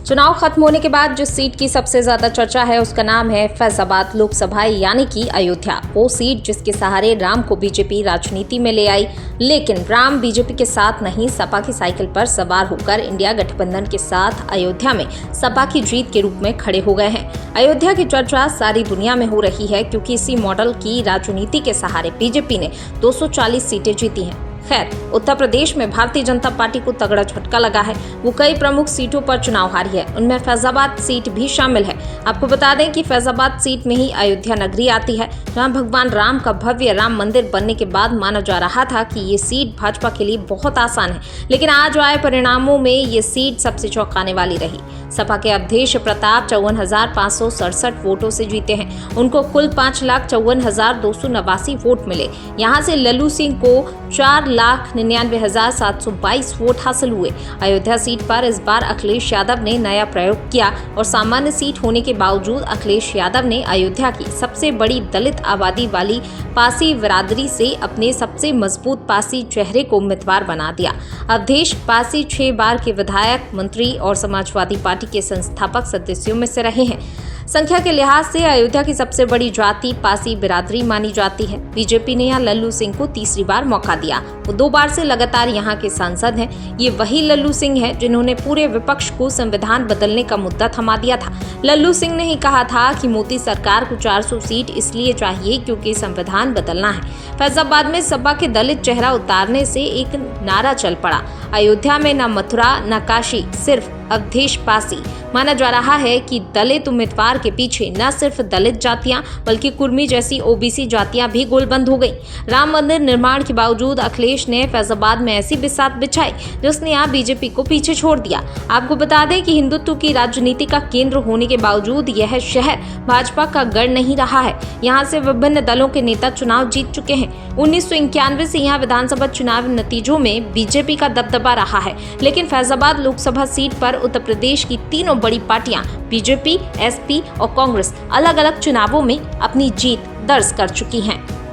चुनाव खत्म होने के बाद जिस सीट की सबसे ज्यादा चर्चा है उसका नाम है फैजाबाद लोकसभा यानी कि अयोध्या। वो सीट जिसके सहारे राम को बीजेपी राजनीति में ले आई, लेकिन राम बीजेपी के साथ नहीं सपा की साइकिल पर सवार होकर इंडिया गठबंधन के साथ अयोध्या में सपा की जीत के रूप में खड़े हो गए हैं। अयोध्या की चर्चा सारी दुनिया में हो रही है क्योंकि इसी मॉडल की राजनीति के सहारे बीजेपी ने 240 सीटें जीती हैं। खैर, उत्तर प्रदेश में भारतीय जनता पार्टी को तगड़ा झटका लगा है। वो कई प्रमुख सीटों पर चुनाव हारी है, उनमें फैजाबाद सीट भी शामिल है। आपको बता दें कि फैजाबाद सीट में ही अयोध्या नगरी आती है, जहां भगवान राम का भव्य राम मंदिर बनने के बाद माना जा रहा था कि ये सीट भाजपा के लिए बहुत आसान है, लेकिन आज आए परिणामों में ये सीट सबसे चौंकाने वाली रही। सपा के अवधेश प्रताप 54,567 वोटों से जीते हैं। उनको कुल 5,54,289 वोट मिले। यहाँ से लल्लू सिंह को 4,99,722 वोट हासिल हुए। अयोध्या सीट पर इस बार अखिलेश यादव ने नया प्रयोग किया और सामान्य सीट होने के बावजूद अखिलेश यादव ने अयोध्या की सबसे बड़ी दलित आबादी वाली पासी बिरादरी से अपने सबसे मजबूत पासी चेहरे को उम्मीदवार बना दिया। अवधेश पासी 6 बार के विधायक, मंत्री और समाजवादी पार्टी के संस्थापक सदस्यों में से रहे हैं। संख्या के लिहाज से अयोध्या की सबसे बड़ी जाति पासी बिरादरी मानी जाती है। बीजेपी ने यहाँ लल्लू सिंह को तीसरी बार मौका दिया। वो 2 बार से लगातार यहाँ के सांसद हैं। ये वही लल्लू सिंह हैं जिन्होंने पूरे विपक्ष को संविधान बदलने का मुद्दा थमा दिया था। लल्लू सिंह ने ही कहा था कि मोदी सरकार को 400 सीट इसलिए चाहिए क्योंकि संविधान बदलना है। फैजाबाद में सपा के दलित चेहरा उतारने से एक नारा चल पड़ा, अयोध्या में न मथुरा न काशी, सिर्फ अवधेश पासी। माना जा रहा है कि दलित उम्मीदवार के पीछे न सिर्फ दलित जातियां बल्कि कुर्मी जैसी ओबीसी जातियां भी गोलबंद हो गई। राम मंदिर निर्माण के बावजूद अखिलेश ने फैजाबाद में ऐसी बिसात बिछाई जिसने यहाँ बीजेपी को पीछे छोड़ दिया। आपको बता दें कि हिंदुत्व की राजनीति का केंद्र होने के बावजूद यह शहर भाजपा का गढ़ नहीं रहा है। यहाँ से विभिन्न दलों के नेता चुनाव जीत चुके हैं। 1991 से यहाँ विधानसभा चुनाव नतीजों में बीजेपी का दबदबा रहा है, लेकिन फैजाबाद लोकसभा सीट पर उत्तर प्रदेश की तीनों बड़ी पार्टियां बीजेपी, एसपी और कांग्रेस अलग अलग चुनावों में अपनी जीत दर्ज कर चुकी हैं।